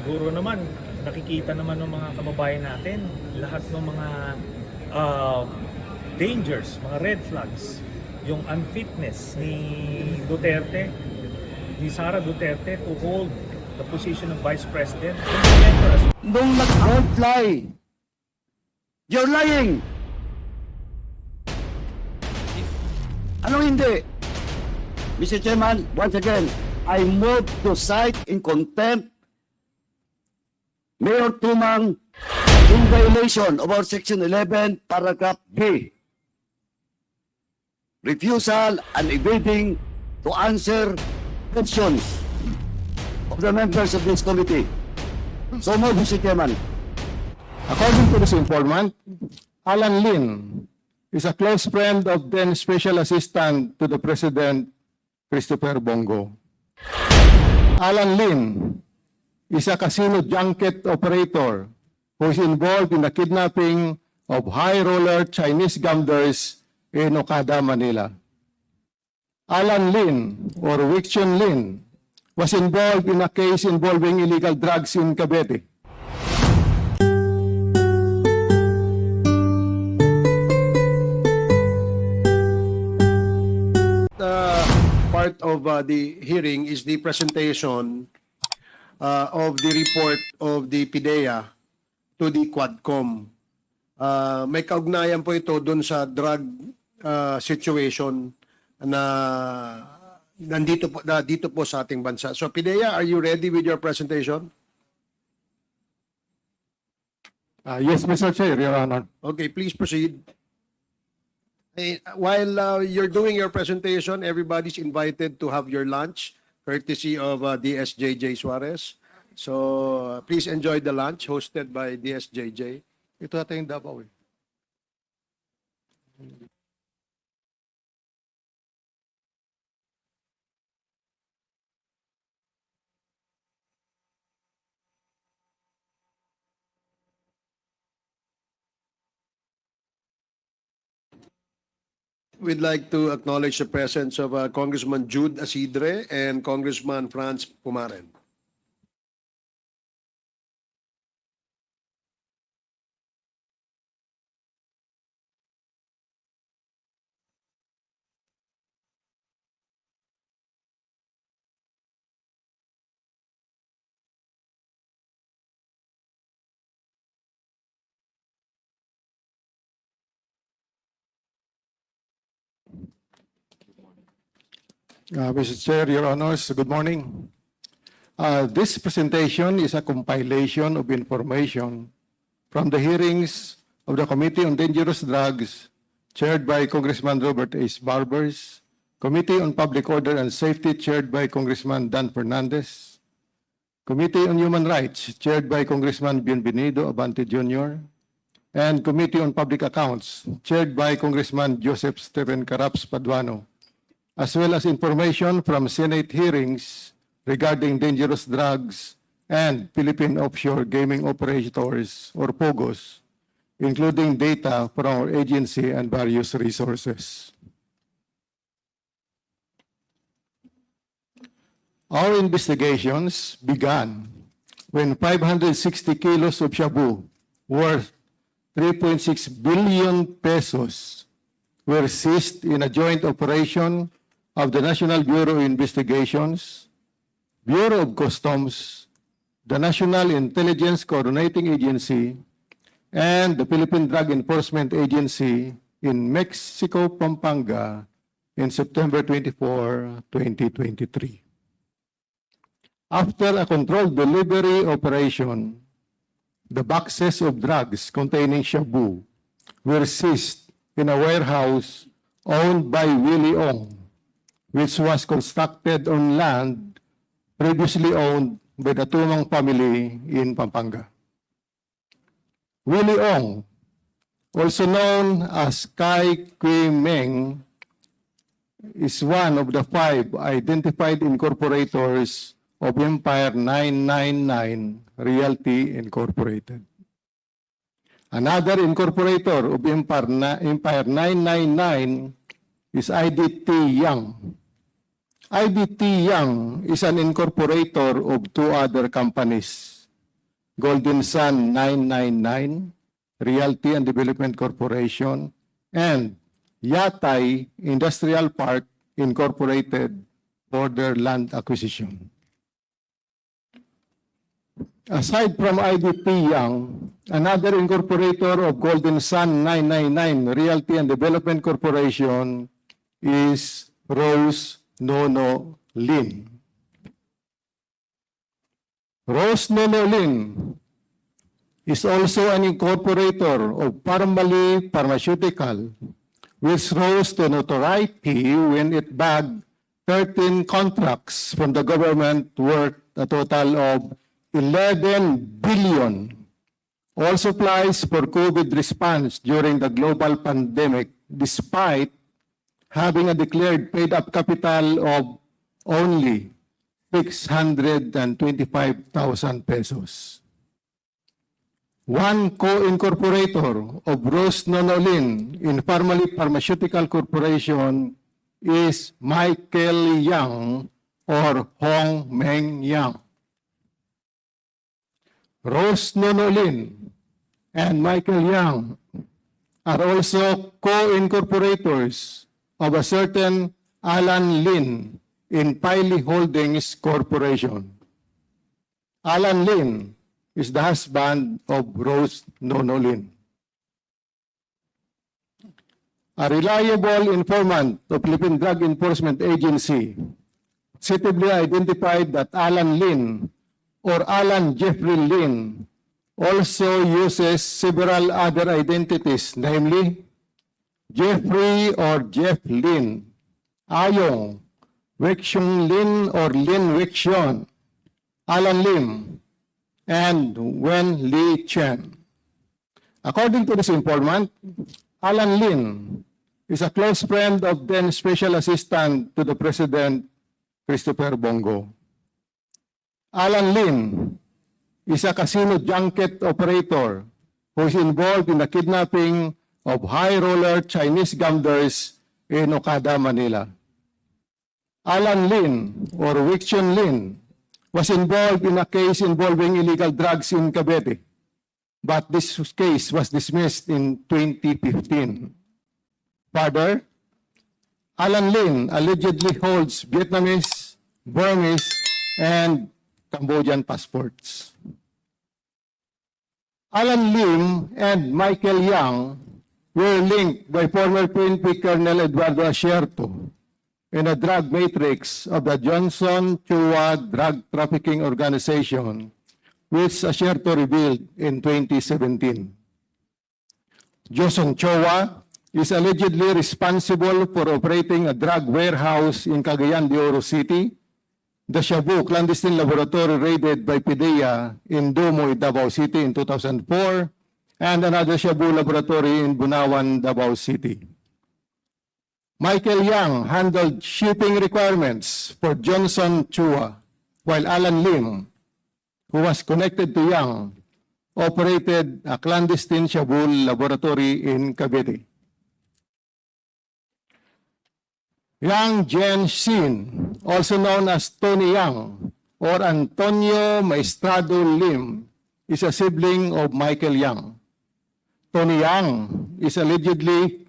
Siguro naman, nakikita naman ng mga kababayan natin, lahat ng mga dangers, mga red flags, yung unfitness ni Duterte, ni Sara Duterte to hold the position of Vice President. Nung don't lie. You're lying. Anong hindi? Mr. Chairman, once again, I move to cite in contempt Mayor Tumang in violation of our Section 11, Paragraph B. Refusal and evading to answer questions of the members of this committee. So move, Mr. Chairman. According to this informant, Alan Lin is a close friend of then Special Assistant to the President, Christopher Bongo. Alan Lin is a casino junket operator who is involved in the kidnapping of high-roller Chinese gamblers in Okada, Manila. Alan Lin, or Wixion Lin, was involved in a case involving illegal drugs in Cavite. Part of the hearing is the presentation of the report of the PIDEA to the Quadcom. May kaugnayan po ito dun sa drug situation na dito po sa ating bansa. So PIDEA, are you ready with your presentation? Yes, Mr. Chair, Your Honor. Okay, please proceed. While you're doing your presentation, everybody's invited to have your lunch, courtesy of DSJJ Suarez. So please enjoy the lunch hosted by DSJJ. Ito natin yung Davao eh. We'd like to acknowledge the presence of Congressman Jude Asidre and Congressman Franz Pumaren. Mr. Chair, Your Honors, good morning. This presentation is a compilation of information from the hearings of the Committee on Dangerous Drugs, chaired by Congressman Robert H. Barbers, Committee on Public Order and Safety, chaired by Congressman Dan Fernandez, Committee on Human Rights, chaired by Congressman Bienvenido Abante Jr., and Committee on Public Accounts, chaired by Congressman Joseph Stephen Caraps Paduano, as well as information from Senate hearings regarding dangerous drugs and Philippine offshore gaming operators, or POGOs, including data from our agency and various resources. Our investigations began when 560 kilos of shabu worth 3.6 billion pesos were seized in a joint operation of the National Bureau of Investigations, Bureau of Customs, the National Intelligence Coordinating Agency, and the Philippine Drug Enforcement Agency in Mexico, Pampanga, in September 24, 2023. After a controlled delivery operation, the boxes of drugs containing shabu were seized in a warehouse owned by Willie Ong, which was constructed on land previously owned by the Tumang family in Pampanga. Willie Ong, also known as Kai Kui Meng, is one of the 5 identified incorporators of Empire 999 Realty Incorporated. Another incorporator of Empire 999 is IDT Young. IDT Young is an incorporator of 2 other companies, Golden Sun 999 Realty and Development Corporation, and Yatay Industrial Park Incorporated for their land acquisition. Aside from IDP Young, another incorporator of Golden Sun 999 Realty and Development Corporation is Rose Nono Lin. Rose Nono Lin is also an incorporator of Parmalee Pharmaceutical, which rose to notoriety when it bagged 13 contracts from the government worth a total of 11 billion. All supplies for COVID response during the global pandemic, despite having a declared paid-up capital of only 625,000 pesos. One co-incorporator of Rose Nono Lin in Parmalee Pharmaceutical Corporation is Michael Yang or Hong Meng Yang. Rose Nono Lin and Michael Yang are also co-incorporators of a certain Alan Lin in Piley Holdings Corporation. Alan Lin is the husband of Rose Nono Lin. A reliable informant of Philippine Drug Enforcement Agency suitably identified that Alan Lin or Alan Jeffrey Lin also uses several other identities, namely Jeffrey or Jeff Lin, Ayong, Wexiong Lin or Lin Wexion, Alan Lim, and Wen Li Chen. According to this informant, Alan Lin is a close friend of then Special Assistant to the President, Christopher Bongo. Alan Lin is a casino junket operator who is involved in the kidnapping of high-roller Chinese gamblers in Okada, Manila. Alan Lin or Wexiong Lin was involved in a case involving illegal drugs in Cavite, but this case was dismissed in 2015. Further, Alan Lin allegedly holds Vietnamese, Burmese, and Cambodian passports. Alan Lim and Michael Yang were linked by former PNP Colonel Eduardo Asierto in a drug matrix of the Johnson Chua Drug Trafficking Organization, which Asierto revealed in 2017. Johnson Chua is allegedly responsible for operating a drug warehouse in Cagayan de Oro City, the Shabu clandestine laboratory raided by PDEA in Dumoy, Davao City in 2004, and another Shabu laboratory in Bunawan, Davao City. Michael Yang handled shipping requirements for Johnson Chua, while Alan Lim, who was connected to Yang, operated a clandestine Shabu laboratory in Cavite. Yang Jianxin, also known as Tony Yang or Antonio Maestrado Lim, is a sibling of Michael Yang. Tony Yang is allegedly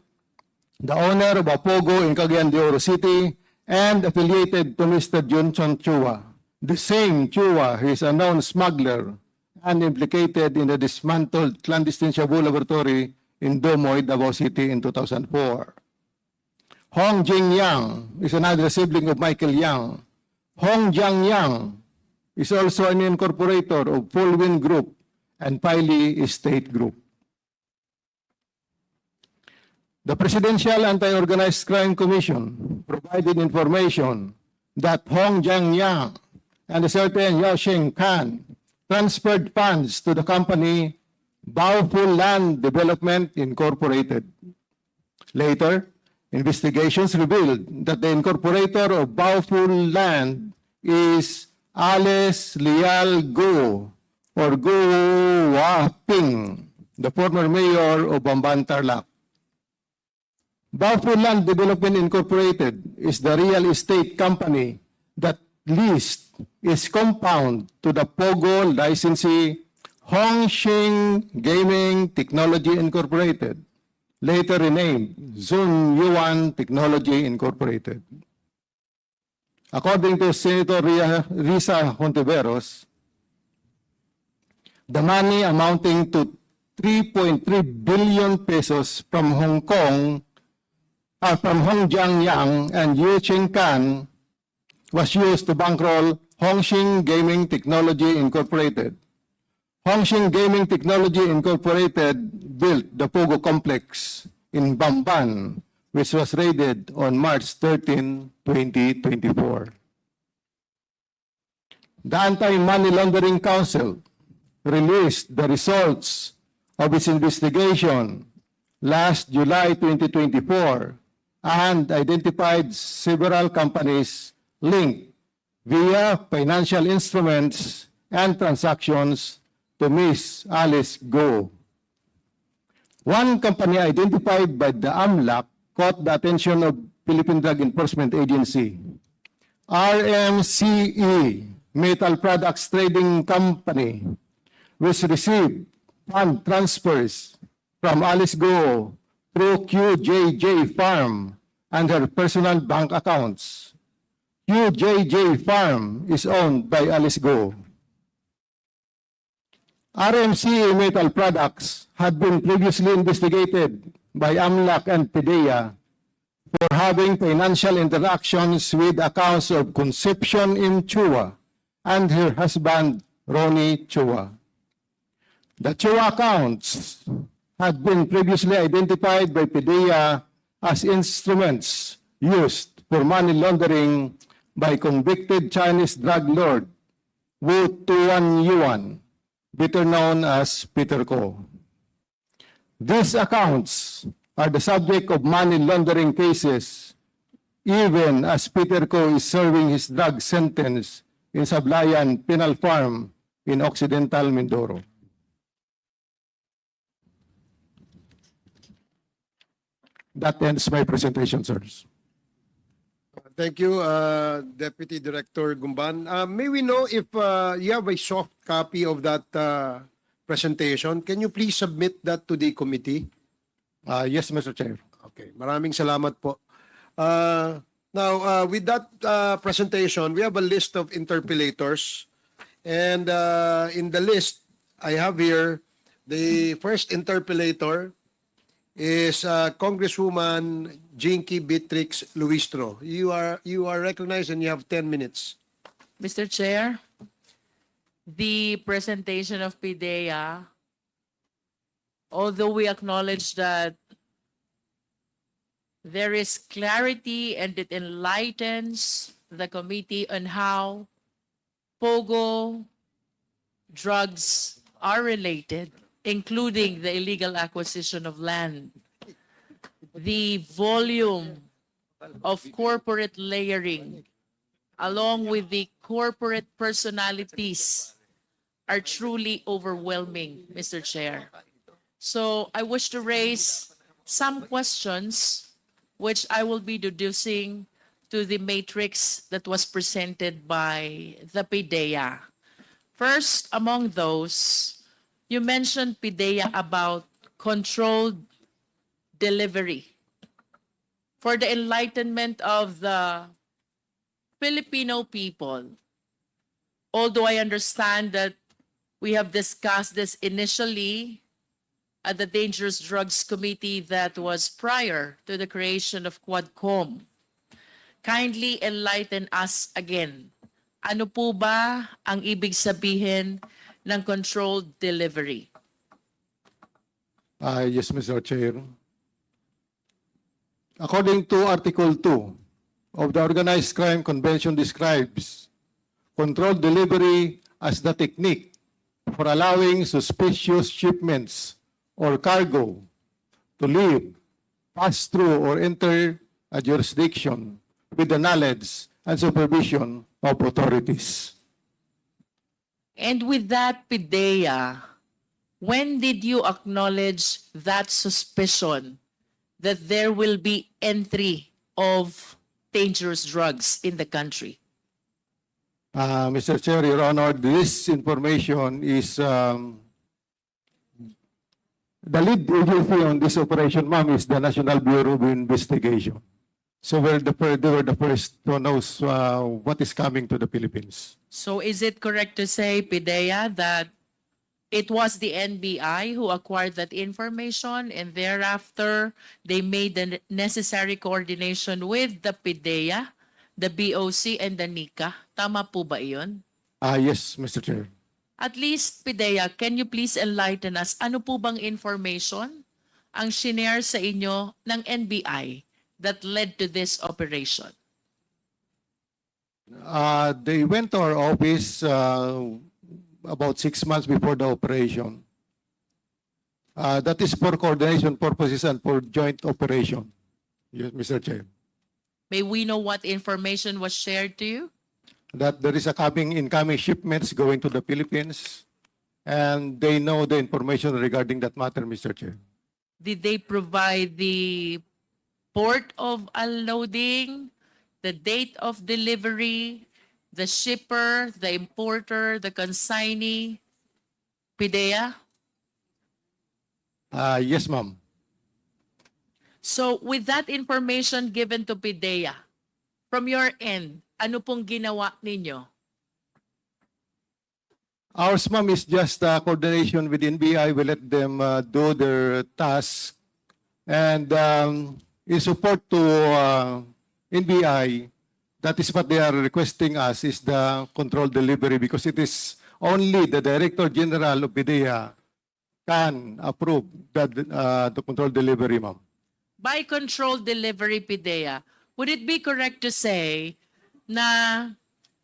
the owner of a Pogo in Cagayan de Oro City and affiliated to Mr. Johnson Chua, the same Chua who is a known smuggler and implicated in the dismantled clandestine Shabu laboratory in Dumoy, Davao City in 2004. Hong Jing Yang is another sibling of Michael Yang. Hong Jiang Yang is also an incorporator of Fullwind Group and Piley Estate Group. The Presidential Anti-Organized Crime Commission provided information that Hong Jiang Yang and a certain Yao Sheng Kan transferred funds to the company Baoful Land Development Incorporated. Later, investigations revealed that the incorporator of Baoful Land is Alice Lial Guo or Guo Waping, the former mayor of Bamban, Tarlac. Baoful Land Development Incorporated is the real estate company that leased its compound to the Pogo licensee Hongxing Gaming Technology Incorporated, later renamed Zun Yuan Technology Incorporated. According to Senator Risa Hontiveros, the money amounting to 3.3 billion pesos from Hong Kong, from Hongjiang Yang and Yu Chengkan was used to bankroll Hongxing Gaming Technology Incorporated. Hongxing Gaming Technology Incorporated built the Pogo Complex in Bamban, which was raided on March 13, 2024. The Anti-Money Laundering Council released the results of its investigation last July 2024 and identified several companies linked via financial instruments and transactions to Ms. Alice Go. One company identified by the AMLAC caught the attention of Philippine Drug Enforcement Agency. RMCE Metal Products Trading Company, which received fund transfers from Alice Go through QJJ Farm and her personal bank accounts. QJJ Farm is owned by Alice Go. RMC Metal Products had been previously investigated by AMLAC and PDEA for having financial interactions with accounts of Concepcion M. Chua and her husband, Ronnie Chua. The Chua accounts had been previously identified by PDEA as instruments used for money laundering by convicted Chinese drug lord Wu Tuan Yuan, better known as Peter Ko. These accounts are the subject of money laundering cases, even as Peter Ko is serving his drug sentence in Sablayan Penal Farm in Occidental Mindoro. That ends my presentation, sirs. Thank you, Deputy Director Gumban. May we know if you have a soft copy of that presentation? Can you please submit that to the committee? Yes, Mr. Chair. Okay, maraming salamat po. Now, with that presentation, we have a list of interpellators. And in the list, I have here the first interpellator is Congresswoman Jinky Beatrix Luistro. You are recognized and you have 10 minutes. Mr. Chair, the presentation of PIDEA, although we acknowledge that there is clarity and it enlightens the committee on how Pogo drugs are related, including the illegal acquisition of land, the volume of corporate layering, along with the corporate personalities, are truly overwhelming, Mr. Chair. So I wish to raise some questions which I will be deducing to the matrix that was presented by the PIDEA. First, among those, you mentioned, PIDEA, about controlled delivery. For the enlightenment of the Filipino people, although I understand that we have discussed this initially at the Dangerous Drugs Committee that was prior to the creation of Quadcom, kindly enlighten us again. Ano po ba ang ibig sabihin ng controlled delivery? Yes, Mr. Chair. According to Article 2 of the Organized Crime Convention describes controlled delivery as the technique for allowing suspicious shipments or cargo to leave, pass through, or enter a jurisdiction with the knowledge and supervision of authorities. And with that, PIDEA, when did you acknowledge that suspicion that there will be entry of dangerous drugs in the country? Mr. Chair, Your Honor, this information is The lead agency on this operation, ma'am, is the National Bureau of Investigation. So they were the first to know what is coming to the Philippines. So is it correct to say, PIDEA, that it was the NBI who acquired that information and thereafter they made the necessary coordination with the PIDEA, the BOC, and the NICA? Tama po ba iyon? Yes, Mr. Chair. At least, PIDEA, can you please enlighten us, ano po bang information ang shinare sa inyo ng NBI that led to this operation? They went to our office about 6 months before the operation. That is for coordination purposes and for joint operation. Yes, Mr. Chair. May we know what information was shared to you? That there is a incoming shipments going to the Philippines, and they know the information regarding that matter, Mr. Chair. Did they provide the port of unloading, the date of delivery, the shipper, the importer, the consignee, PIDEA? Yes, ma'am. So with that information given to PIDEA, from your end, ano pong ginawa ninyo? Ours, ma'am, is just coordination with NBI. We let them do their task. And in support to NBI, that is what they are requesting us, is the control delivery, because it is only the Director General of PIDEA can approve the control delivery, ma'am. By controlled delivery, PIDEA, would it be correct to say na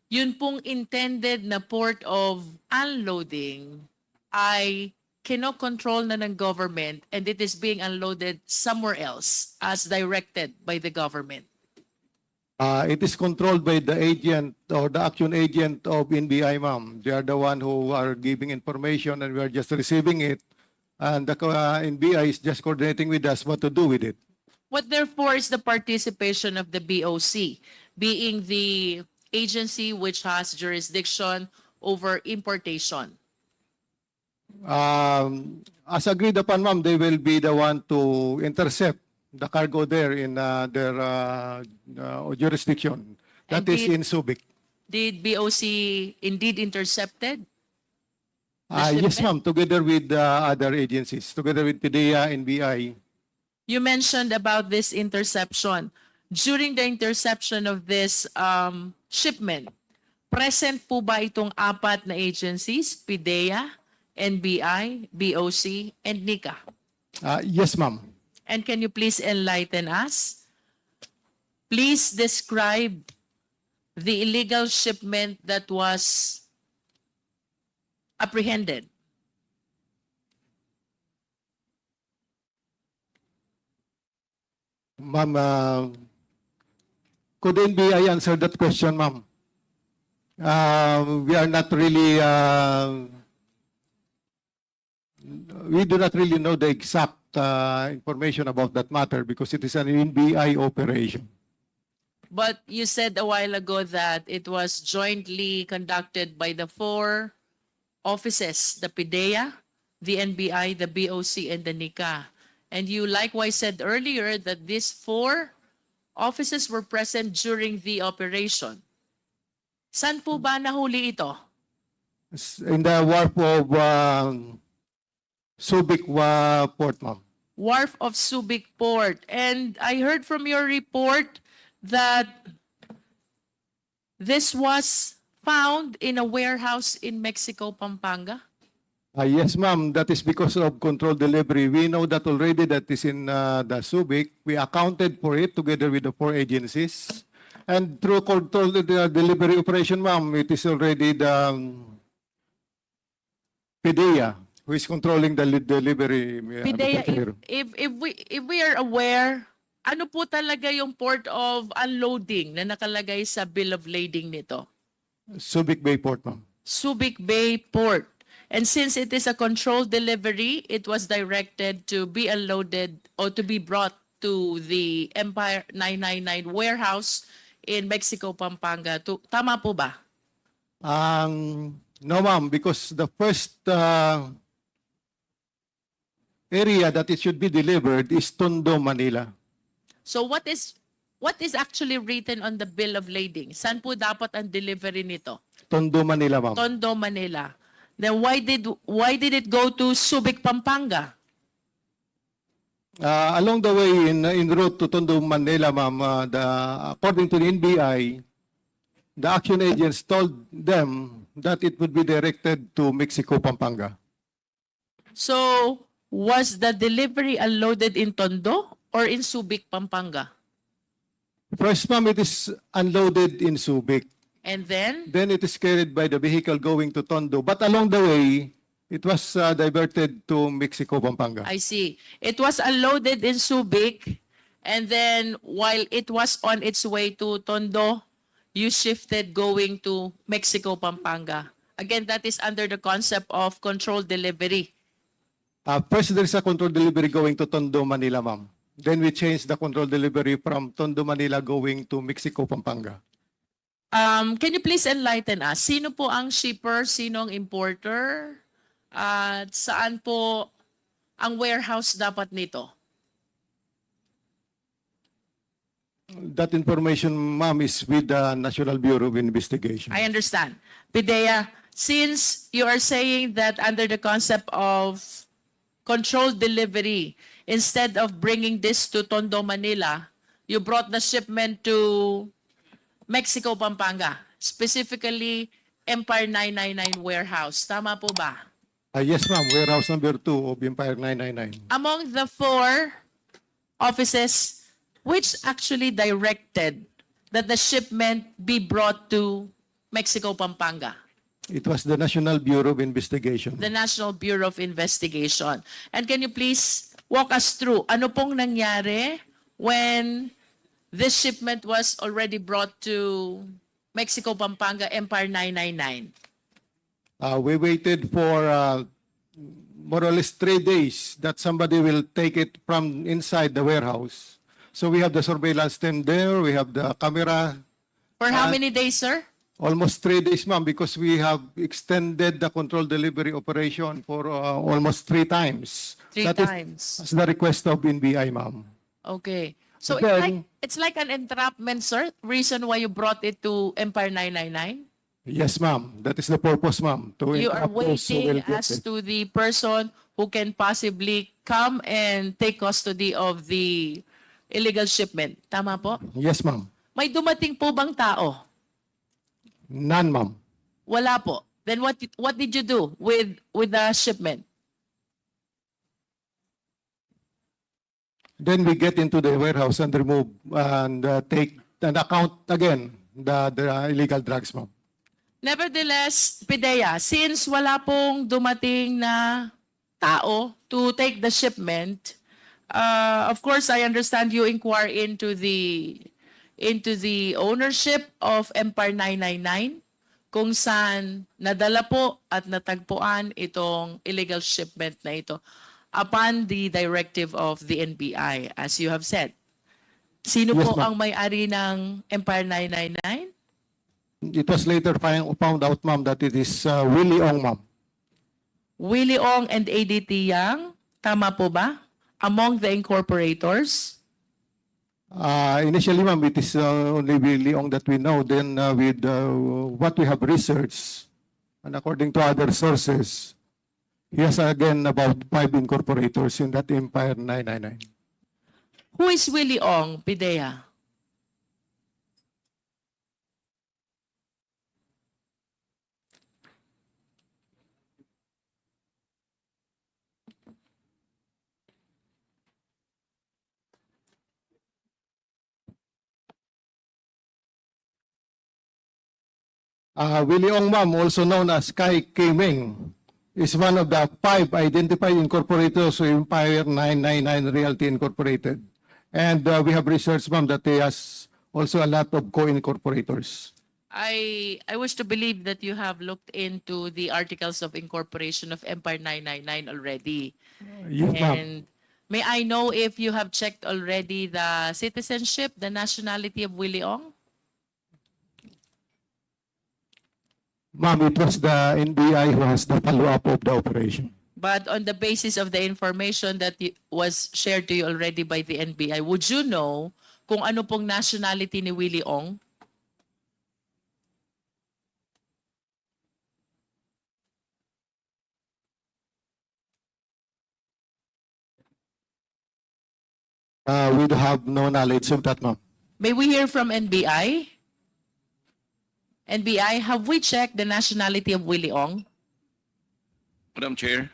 yun pong intended na port of unloading ay kinokontrol na ng government and it is being unloaded somewhere else as directed by the government? It is controlled by the agent or the action agent of NBI, ma'am. They are the one who are giving information and we are just receiving it. And the NBI is just coordinating with us what to do with it. What therefore is the participation of the BOC, being the agency which has jurisdiction over importation? As agreed upon, ma'am, they will be the one to intercept the cargo there in their jurisdiction. That And is in Subic. Did BOC indeed intercepted? Yes, shipment? ma'am, together with other agencies, together with PIDEA, NBI. You mentioned about this interception. During the interception of this shipment, present po ba itong apat na agencies, PIDEA, NBI, BOC, and NICA? Yes, ma'am. And can you please enlighten us? Please describe the illegal shipment that was apprehended. Ma'am, could NBI answer that question, ma'am? We are not really, we do not really know the exact information about that matter because it is an NBI operation. But you said a while ago that it was jointly conducted by the four offices, the PIDEA, the NBI, the BOC, and the NICA. And you likewise said earlier that these four offices were present during the operation. Saan po ba nahuli ito? In the wharf of Subic Port, ma'am. Wharf of Subic Port. And I heard from your report that this was found in a warehouse in Mexico, Pampanga. Yes, ma'am. That is because of control delivery. We know that already that is in the Subic. We accounted for it together with the four agencies. And through control delivery operation, ma'am, it is already the PIDEA who is controlling the delivery. PIDEA, Mr. Chair. if we are aware, ano po talaga yung port of unloading na nakalagay sa bill of lading nito? Subic Bay Port, ma'am. Subic Bay Port. And since it is a controlled delivery, it was directed to be unloaded or to be brought to the Empire 999 warehouse in Mexico, Pampanga. Tama po ba? No, ma'am, because the first area that it should be delivered is Tondo, Manila. So what is actually written on the bill of lading? Saan po dapat ang delivery nito? Tondo, Manila, ma'am. Tondo, Manila. Then why did it go to Subic, Pampanga? Along the way, in route to Tondo, Manila, ma'am, according to the NBI, the action agents told them that it would be directed to Mexico, Pampanga. So was the delivery unloaded in Tondo or in Subic, Pampanga? First, ma'am, it is unloaded in Subic. And then Then it is carried by the vehicle going to Tondo. But along the way, it was diverted to Mexico, Pampanga. I see. It was unloaded in Subic, and then while it was on its way to Tondo, you shifted going to Mexico, Pampanga. Again, that is under the concept of controlled delivery. First, there is a control delivery going to Tondo, Manila, ma'am. Then we changed the control delivery from Tondo, Manila going to Mexico, Pampanga. Can you please enlighten us? Sino po ang shipper? Sino ang importer? At saan po ang warehouse dapat nito? That information, ma'am, is with the National Bureau of Investigation. I understand. Pidea, since you are saying that under the concept of controlled delivery, instead of bringing this to Tondo, Manila, you brought the shipment to Mexico, Pampanga, specifically Empire 999 warehouse. Tama po ba? Yes, ma'am. Warehouse number 2 of Empire 999. Among the 4 offices, which actually directed that the shipment be brought to Mexico, Pampanga? It was the National Bureau of Investigation. The National Bureau of Investigation. And can you please walk us through ano pong nangyari when this shipment was already brought to Mexico, Pampanga, Empire 999? We waited for more or less 3 days that somebody will take it from inside the warehouse. So we have the surveillance team there, we have the camera. For how many days, sir? Almost 3 days, ma'am, because we have extended the control delivery operation for almost 3 times. 3 That is times. as the request of NBI, ma'am. Okay. So Then- it's like an entrapment, sir? Reason why you brought it to Empire 999? Yes, ma'am. That is the purpose, ma'am. To You are entrap those who will waiting get as it. to the person who can possibly come and take custody of the illegal shipment. Tama po? Yes, ma'am. May dumating po bang tao? None, ma'am. Wala po. Then what did you do with the shipment? Then we get into the warehouse and remove and take and account again the illegal drugs, ma'am. Nevertheless, Pidea, since wala pong dumating na tao to take the shipment, of course, I understand you inquire into the ownership of Empire 999, kung saan nadala po at natagpuan itong illegal shipment na ito upon the directive of the NBI, as you have said. Sino Yes, po ma'am. ang may-ari ng Empire 999? It was later found out, ma'am, that it is Willie Ong, ma'am. Willie Ong and ADT Yang, tama po ba? Among the incorporators? Initially, ma'am, it is only Willie Ong that we know. Then with what we have researched, and according to other sources, he has again about 5 incorporators in that Empire 999. Who is Willie Ong, Pidea? Willie Ong, ma'am, also known as Kai Kiming, is one of the 5 identified incorporators of Empire 999 Realty Incorporated. And we have researched, ma'am, that he has also a lot of co-incorporators. I wish to believe that you have looked into the articles of incorporation of Empire 999 already. Yes, ma'am. And may I know if you have checked already the citizenship, the nationality of Willie Ong? Ma'am, it was the NBI who has the follow-up of the operation. But on the basis of the information that was shared to you already by the NBI, would you know kung ano pong nationality ni Willie Ong? We do have no knowledge of that, ma'am. May we hear from NBI? NBI, have we checked the nationality of Willie Ong? Madam Chair,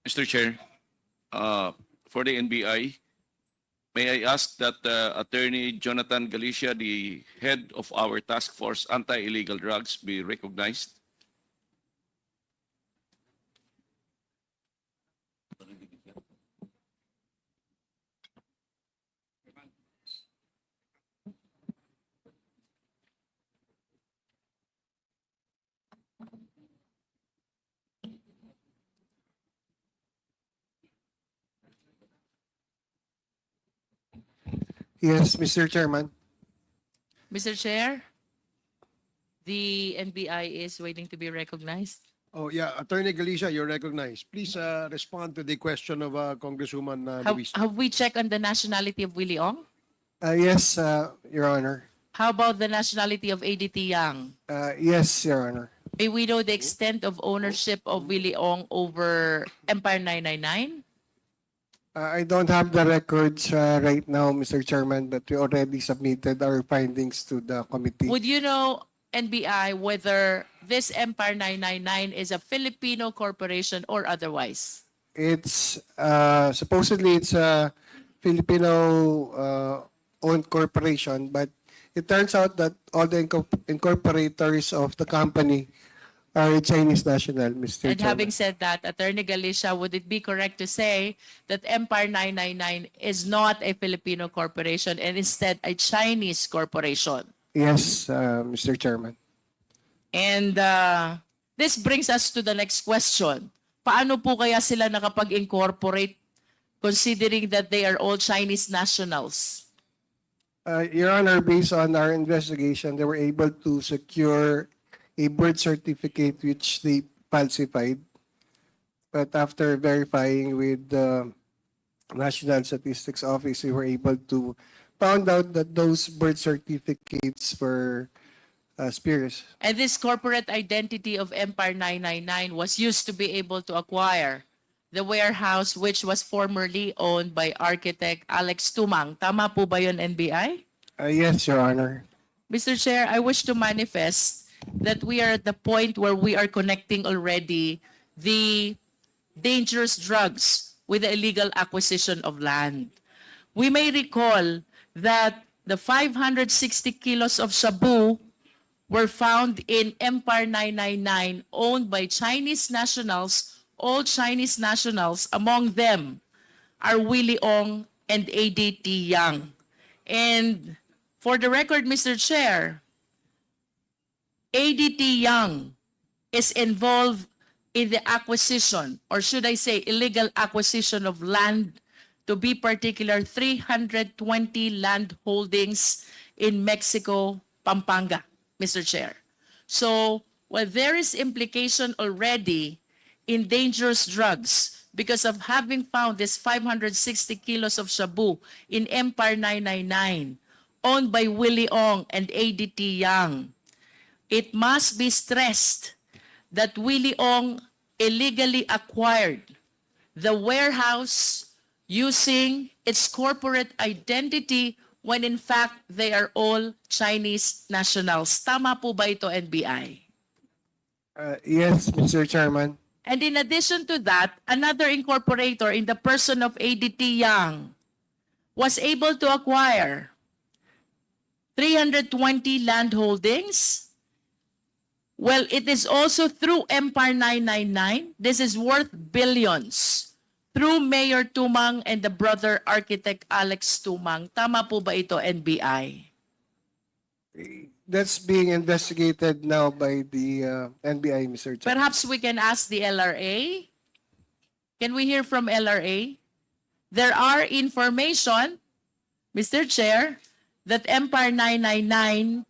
Mr. Chair, for the NBI, may I ask that Attorney Jonathan Galicia, the head of our task force anti-illegal drugs, be recognized? Yes, Mr. Chairman. Mr. Chair, the NBI is waiting to be recognized. Oh, yeah, Attorney Galicia, you're recognized. Please respond to the question of Congresswoman Luis. Have we checked on the nationality of Willie Ong? Yes, Your Honor. How about the nationality of ADT Yang? Yes, Your Honor. May we know the extent of ownership of Willie Ong over Empire 999? I don't have the records right now, Mr. Chairman, but we already submitted our findings to the committee. Would you know, NBI, whether this Empire 999 is a Filipino corporation or otherwise? It's supposedly it's a Filipino owned corporation, but it turns out that all the incorporators of the company are Chinese national, Mr. And Chairman. having said that, Attorney Galicia, would it be correct to say that Empire 999 is not a Filipino corporation and instead a Chinese corporation? Yes, Mr. Chairman. And this brings us to the next question. Paano po kaya sila nakapag-incorporate considering that they are all Chinese nationals? Your Honor, based on our investigation, they were able to secure a birth certificate which they falsified. But after verifying with the National Statistics Office, we were able to found out that those birth certificates were spurious. And this corporate identity of Empire 999 was used to be able to acquire the warehouse which was formerly owned by architect Alex Tumang. Tama po ba yun, NBI? Yes, Your Honor. Mr. Chair, I wish to manifest that we are at the point where we are connecting already the dangerous drugs with the illegal acquisition of land. We may recall that the 560 kilos of shabu were found in Empire 999 owned by Chinese nationals, all Chinese nationals. Among them are Willie Ong and ADT Yang. And for the record, Mr. Chair, ADT Yang is involved in the acquisition, or should I say illegal acquisition of land, to be particular 320 land holdings in Mexico, Pampanga, Mr. Chair. So, while there is implication already in dangerous drugs because of having found this 560 kilos of shabu in Empire 999, owned by Willie Ong and ADT Yang, it must be stressed that Willie Ong illegally acquired the warehouse using its corporate identity when in fact they are all Chinese nationals. Tama po ba ito, NBI? Yes, Mr. Chairman. And in addition to that, another incorporator in the person of ADT Yang was able to acquire 320 land holdings. Well, it is also through Empire 999. This is worth billions. Through Mayor Tumang and the brother architect Alex Tumang. Tama po ba ito, NBI? That's being investigated now by the NBI, Mr. Chairman. Perhaps we can ask the LRA. Can we hear from LRA? There are information, Mr. Chair, that Empire 999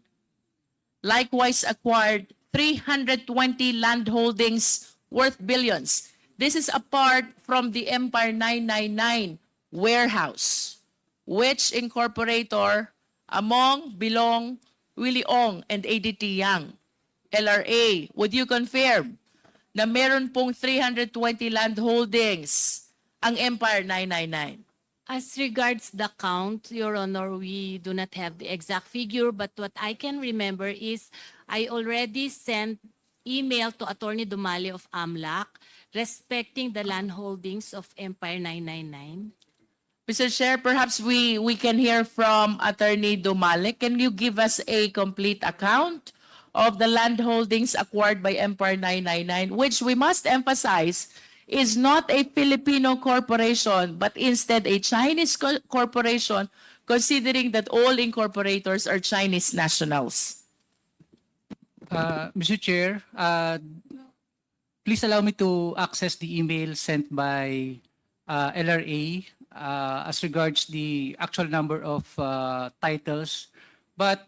likewise acquired 320 land holdings worth billions. This is apart from the Empire 999 warehouse, which incorporator among belong Willie Ong and ADT Yang. LRA, would you confirm na meron pong 320 land holdings ang Empire 999? As regards the count, Your Honor, we do not have the exact figure, but what I can remember is I already sent email to Attorney Dumali of AMLAC respecting the land holdings of Empire 999. Mr. Chair, perhaps we can hear from Attorney Dumali. Can you give us a complete account of the land holdings acquired by Empire 999, which we must emphasize is not a Filipino corporation, but instead a Chinese corporation, considering that all incorporators are Chinese nationals? Mr. Chair, please allow me to access the email sent by LRA as regards the actual number of titles. But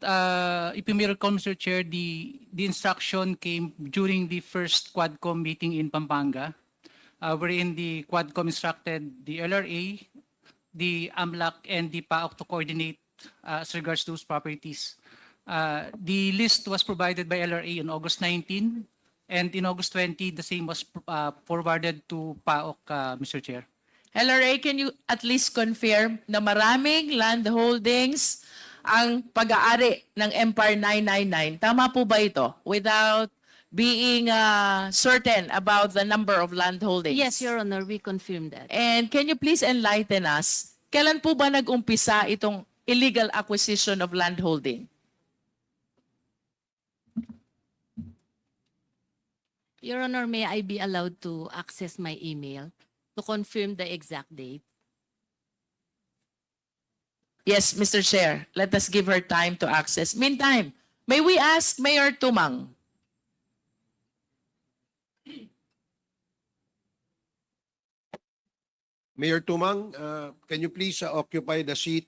if you may recall, Mr. Chair, the instruction came during the first Quadcom meeting in Pampanga, wherein the Quadcom instructed the LRA, the AMLAC, and the PAOK to coordinate as regards those properties. The list was provided by LRA on August 19, and in August 20, the same was forwarded to PAOK, Mr. Chair. LRA, can you at least confirm na maraming land holdings ang pag-aari ng Empire 999? Tama po ba ito? Without being certain about the number of land holdings? Yes, Your Honor, we confirm that. And can you please enlighten us, kailan po ba nag-umpisa itong illegal acquisition of land holding? Your Honor, may I be allowed to access my email to confirm the exact date? Yes, Mr. Chair, let us give her time to access. Meantime, may we ask Mayor Tumang? Mayor Tumang, can you please occupy the seat?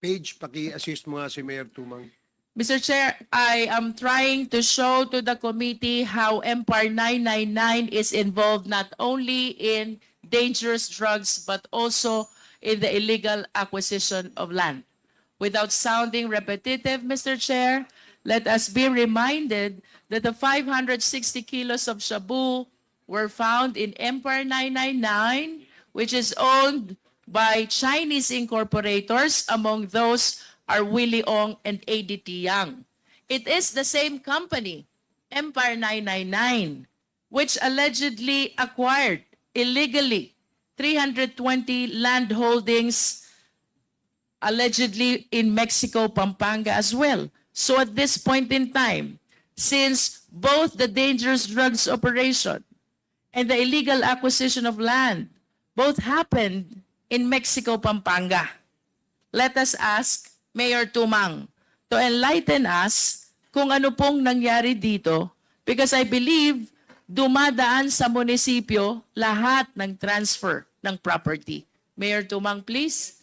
Page, paki-assist mo nga si Mayor Tumang. Mr. Chair, I am trying to show to the committee how Empire 999 is involved not only in dangerous drugs but also in the illegal acquisition of land. Without sounding repetitive, Mr. Chair, let us be reminded that the 560 kilos of shabu were found in Empire 999, which is owned by Chinese incorporators. Among those are Willie Ong and ADT Yang. It is the same company, Empire 999, which allegedly acquired illegally 320 land holdings, allegedly in Mexico, Pampanga as well. So at this point in time, since both the dangerous drugs operation and the illegal acquisition of land both happened in Mexico, Pampanga, let us ask Mayor Tumang to enlighten us kung ano pong nangyari dito, because I believe dumadaan sa munisipyo lahat ng transfer ng property. Mayor Tumang, please.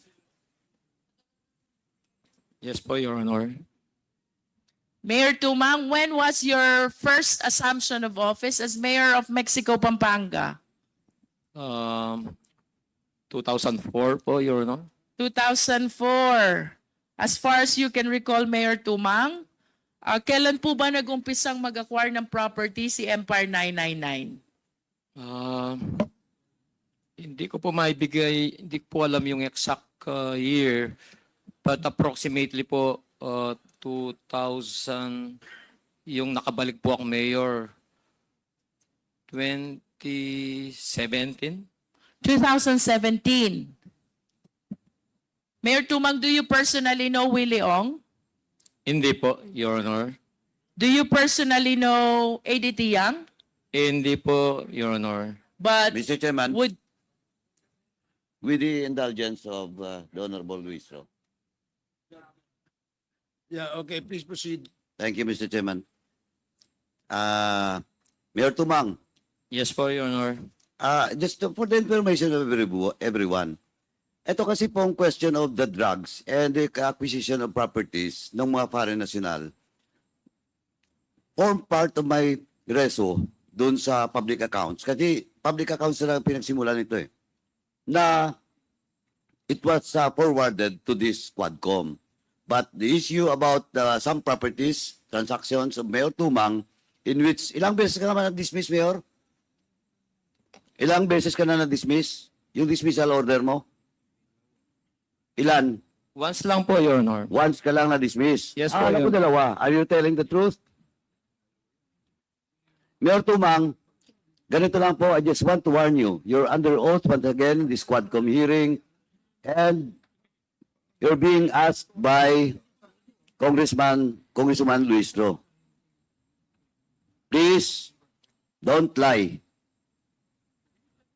Yes po, Your Honor. Mayor Tumang, when was your first assumption of office as Mayor of Mexico, Pampanga? 2004 po, Your Honor. 2004. As far as you can recall, Mayor Tumang, kailan po ba nag-umpisang mag-acquire ng property si Empire 999? Hindi ko po maibigay, hindi ko po alam yung exact year, but approximately po 2000, yung nakabalik po akong mayor, 2017. 2017. Mayor Tumang, do you personally know Willie Ong? Hindi po, Your Honor. Do you personally know ADT Yang? Hindi po, Your Honor. But Mr. Chairman, would with the indulgence of the Honorable Luistro. Yeah, okay, please proceed. Thank you, Mr. Chairman. Mayor Tumang, Yes po, Your Honor. for the information of everyone, ito kasi pong question of the drugs and the acquisition of properties ng mga foreign national. form part of my reso doon sa public accounts. Kasi public accounts na lang pinagsimulan nito eh. Na it was forwarded to this Quadcom. But the issue about some properties, transactions of Mayor Tumang, in which, ilang beses ka naman na-dismiss, Mayor? Ilang beses ka na na-dismiss? Yung dismissal order mo? Ilan? Once lang po, Your Honor. Once ka lang na-dismiss? Yes po, alam ko Your- dalawa. Are you telling the truth? Mayor Tumang, ganito lang po, I just want to warn you. You're under oath once again in this Quadcom hearing, and you're being asked by Congressman Luis Ro. Please, don't lie.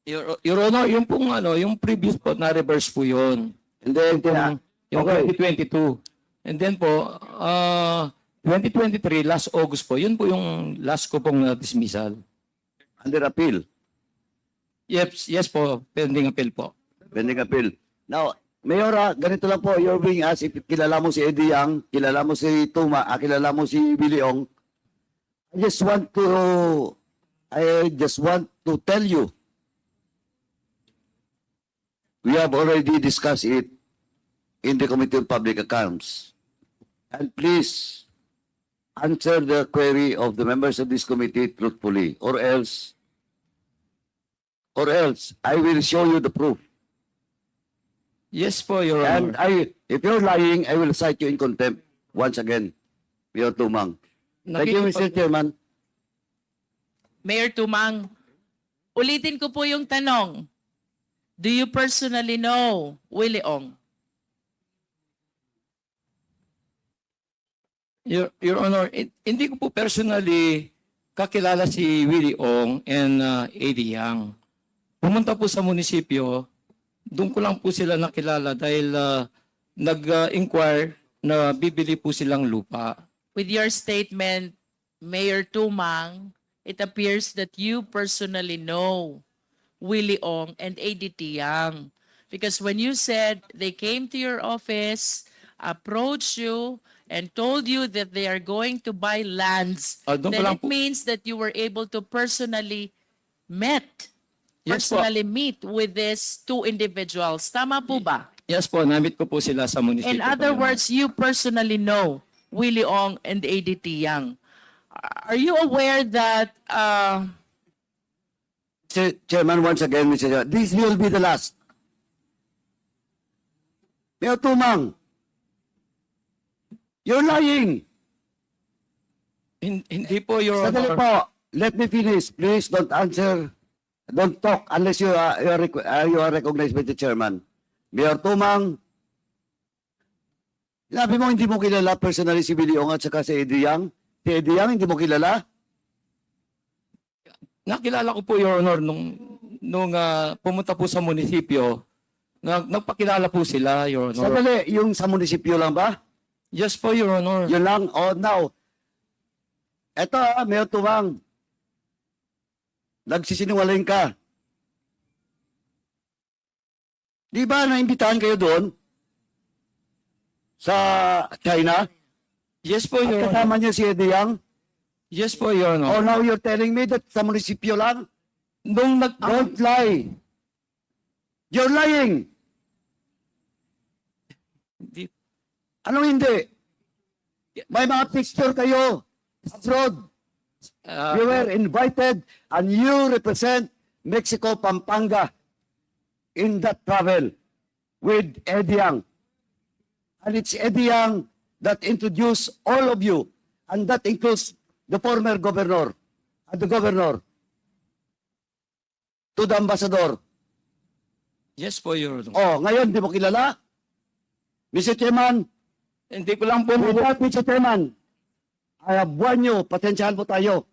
Your Honor, yung pong yung previous po, na-reverse po yun. And then, Yung okay. 2022. And then po, 2023, last August po, yun po yung last ko pong dismissal. Under appeal. Yes po, pending appeal po. Pending appeal. Now, Mayora, ganito lang po, you're being asked if kilala mo si Eddie Yang, kilala mo si Tuma, kilala mo si Billy Ong. I just want to tell you, we have already discussed it in the Committee on Public Accounts. And please, answer the query of the members of this committee truthfully, or else I will show you the proof. Yes po, Your And Honor. if you're lying, I will cite you in contempt once again, Mayor Tumang. Thank you, Mr. Chairman. Mayor Tumang, ulitin ko po yung tanong. Do you personally know Willie Ong? Your Honor, hindi ko po personally kakilala si Willie Ong and Eddie Yang. Pumunta po sa munisipyo, doon ko lang po sila nakilala dahil nag-inquire na bibili po silang lupa. With your statement, Mayor Tumang, it appears that you personally know Willie Ong and ADT Yang. Because when you said they came to your office, approached you, and told you that they are going to buy lands, Doon ko then lang it po- means that you were able to personally Yes po. meet with these two individuals. Tama po ba? Yes po, namit ko po sila sa munisipyo. In other words, you personally know Willie Ong and ADT Yang. Are you aware that Chairman, once again, Mr. Chairman, this will be the last. Mayor Tumang, you're lying. Hindi po, Your Sandali Honor. po. Let me finish. Please don't answer. Don't talk unless you are recognized by the chairman. Mayor Tumang, sinabi mo hindi mo kilala personally si Billy Ong at saka si Eddie Yang. Si Eddie Yang, hindi mo kilala? Nakilala ko po, Your Honor, nung pumunta po sa munisipyo, nagpakilala po sila, Your Honor. Sandali, yung sa munisipyo lang ba? Yes po, Your Honor. Yun lang. Oh, now, eto Mayor Tumang, nagsisinungaling ka. Di ba naimbitahan kayo doon sa China? Yes po, At Your Honor. kasama niyo si Eddie Yang? Yes po, Your Oh, Honor. now you're telling me that sa munisipyo lang? Nung Don't lie. You're lying. Hindi- Anong hindi? May mga picture kayo abroad. You were invited and you represent Mexico, Pampanga in that travel with Eddie Yang. And it's Eddie Yang that introduced all of you, and that includes the former governor and the governor to the ambassador. Yes po, Your Honor. Oh, ngayon, di mo kilala? Mr. Chairman, Hindi ko lang po with that, Mr. Chairman, I have warned you, pasensyahan po tayo.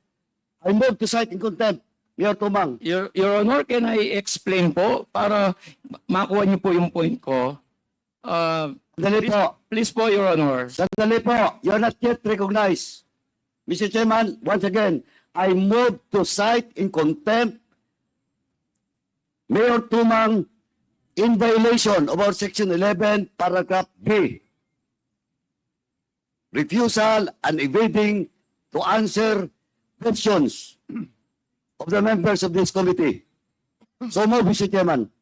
I move to cite in contempt, Mayor Tumang. Your Honor, can I explain po para makuha niyo po yung point ko? Sandali po. Please po, Your Honor. Sandali po. You're not yet recognized. Mr. Chairman, once again, I move to cite in contempt Mayor Tumang in violation of our Section 11, Paragraph B. Refusal and evading to answer questions of the members of this committee. So move, Mr. Chairman.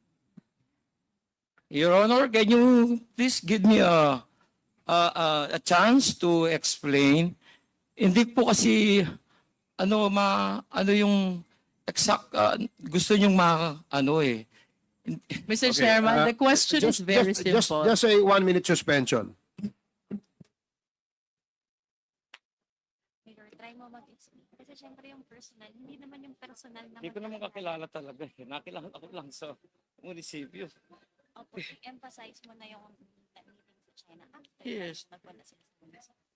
Your Honor, can you please give me a chance to explain? Hindi po kasi ano yung exact gusto niyong Mr. Chairman, the question is very simple. Just a 1-minute suspension. Mayor, try mo mag-explain. Kasi syempre yung personal, hindi naman yung personal na Hindi ko naman kakilala talaga. Nakilala ako lang sa munisipyo. Opo, emphasize mo na yung meeting sa China after Yes. nagpunta sila sa munisipyo.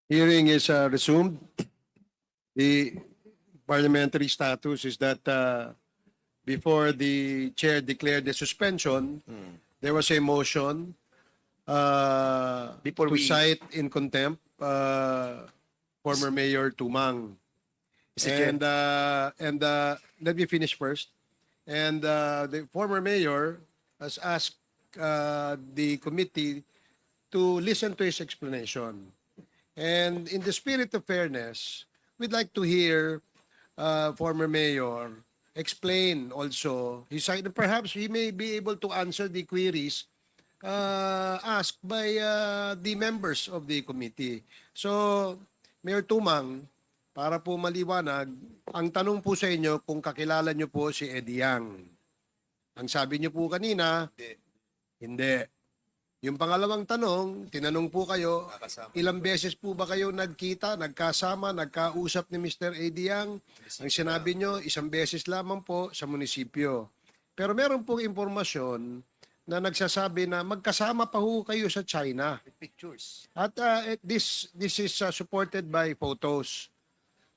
Hearing is resumed. The parliamentary status is that before the chair declared the suspension, there was a motion to cite in contempt former Mayor Tumang. And let me finish first. And the former mayor has asked the committee to listen to his explanation. And in the spirit of fairness, we'd like to hear former mayor explain also his side. Perhaps he may be able to answer the queries asked by the members of the committee. So, Mayor Tumang, para po maliwanag, ang tanong po sa inyo kung kakilala nyo po si Eddie Yang. Ang sabi nyo po kanina, hindi. Yung pangalawang tanong, tinanong po kayo, ilang beses po ba kayo nagkita, nagkasama, nagkausap ni Mr. Eddie Yang? Ang sinabi nyo, isang beses lamang po sa munisipyo. Pero meron pong impormasyon na nagsasabi na magkasama pa ho kayo sa China. Pictures. At this is supported by photos.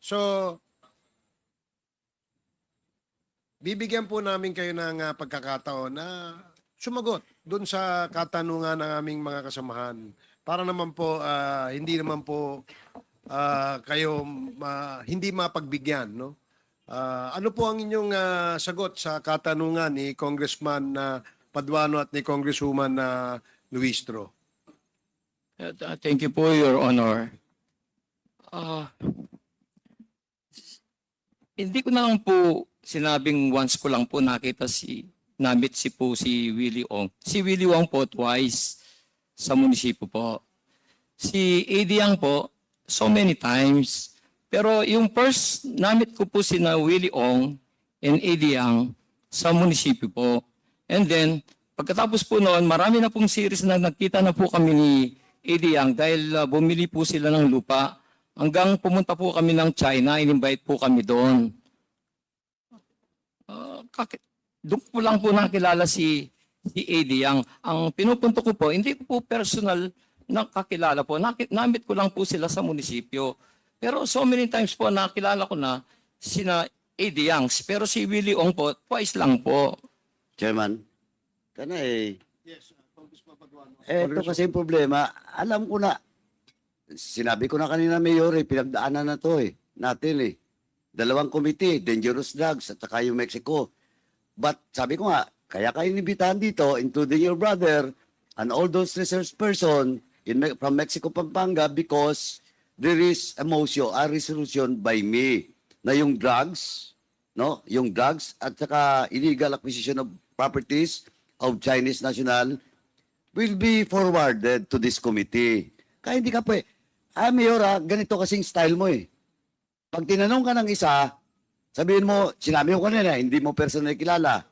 So, bibigyan po namin kayo ng pagkakataon na sumagot doon sa katanungan ng aming mga kasamahan. Para naman po, hindi naman po kayo hindi mapagbigyan. No? Ano po ang inyong sagot sa katanungan ni Congressman Paduano at ni Congresswoman Luistro? Thank you po, Your Honor. Hindi ko na lang po sinabing once ko lang po nakita namit si Willie Ong. Si Willie Ong po twice sa munisipyo po. Si Eddie Yang po, so many times. Pero yung first namit ko po Willie Ong and Eddie Yang sa munisipyo po. And then, pagkatapos po noon, marami na pong series na nagkita na po kami ni Eddie Yang dahil bumili po sila ng lupa. Hanggang pumunta po kami ng China, in-invite po kami doon. Doon po lang po nakilala si Eddie Yang. Ang pinupunto ko po, hindi ko po personal nakakilala po. Namit ko lang po sila sa munisipyo. Pero so many times po nakilala ko na sina Eddie Yang. Pero si Willie Ong po, twice lang po. Chairman, ito kasi yung problema, alam ko na, sinabi ko na kanina, Mayor, pinagdaanan na to natin Dalawang committee, dangerous drugs at saka yung Mexico. But sabi ko nga, kaya kayo inibitahan dito, including your brother and all those research person from Mexico, Pampanga, because there is a resolution by me na yung drugs, no? Yung drugs at saka illegal acquisition of properties of Chinese national will be forwarded to this committee. Kaya hindi ka Mayor, ganito kasing style mo Pag tinanong ka ng isa, sabihin mo, sinabi mo kanina, hindi mo personal kilala.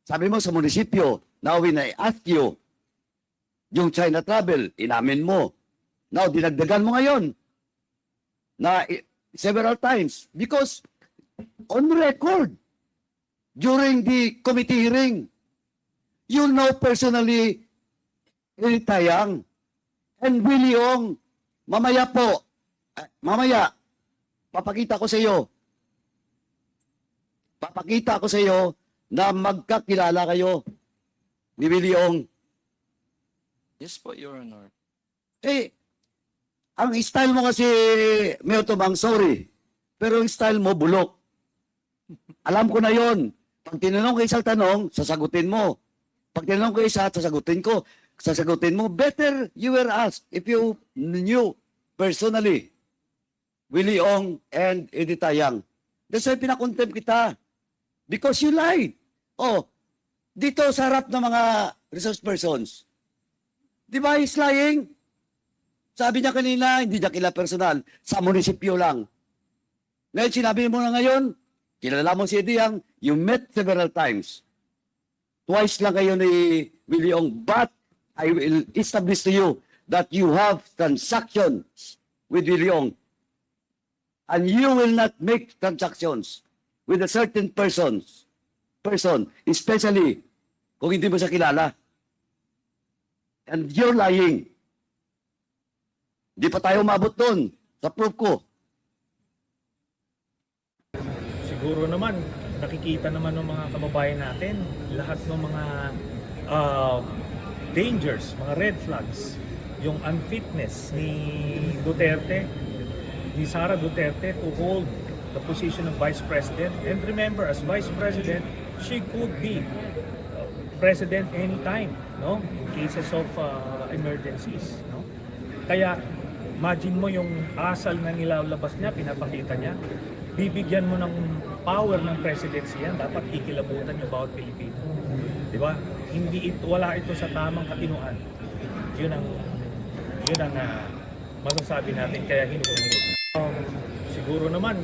Sabi mo sa munisipyo, now when I ask you, yung China travel, inamin mo. Now, dinagdagan mo ngayon na several times because on record, during the committee hearing, you know personally Eddie Yang and Willie Ong. Mamaya, papakita ko sa iyo na magkakilala kayo ni Willie Ong. Yes po, Your Honor. Ang style mo kasi, Mayor Tomang, sorry, pero yung style mo, bulok. Alam ko na yon. Pag tinanong ko isang tanong, sasagutin mo. Pag tinanong ko isa, sasagutin mo. Better you were asked if you knew personally Willie Ong and Eddie Yang. That's why pinakontempt kita. Because you lied. Dito sa harap ng mga resource persons. Di ba he's lying? Sabi niya kanina, hindi niya kilala personal. Sa munisipyo lang. Ngayon, sinabi mo na ngayon, kilala mo si Eddie Yang, you met several times. Twice lang kayo ni Willie Ong, but I will establish to you that you have transactions with Willie Ong. And you will not make transactions with a certain person, especially kung hindi mo siya kilala. And you're lying. Di pa tayo umabot doon sa proof ko. Siguro naman, nakikita naman ng mga kababayan natin, lahat ng mga dangers, mga red flags, yung unfitness ni Duterte, ni Sara Duterte to hold the position of Vice President. And remember, as Vice President, she could be President anytime, no? In cases of emergencies, no? Kaya, imagine mo yung asal na nilalabas niya, pinapakita niya, bibigyan mo ng power ng presidency yan, dapat kikilabutan yung bawat Pilipino. Di ba? Wala ito sa tamang katinuan. Yun ang masasabi natin, kaya hinug-hinug. Siguro naman,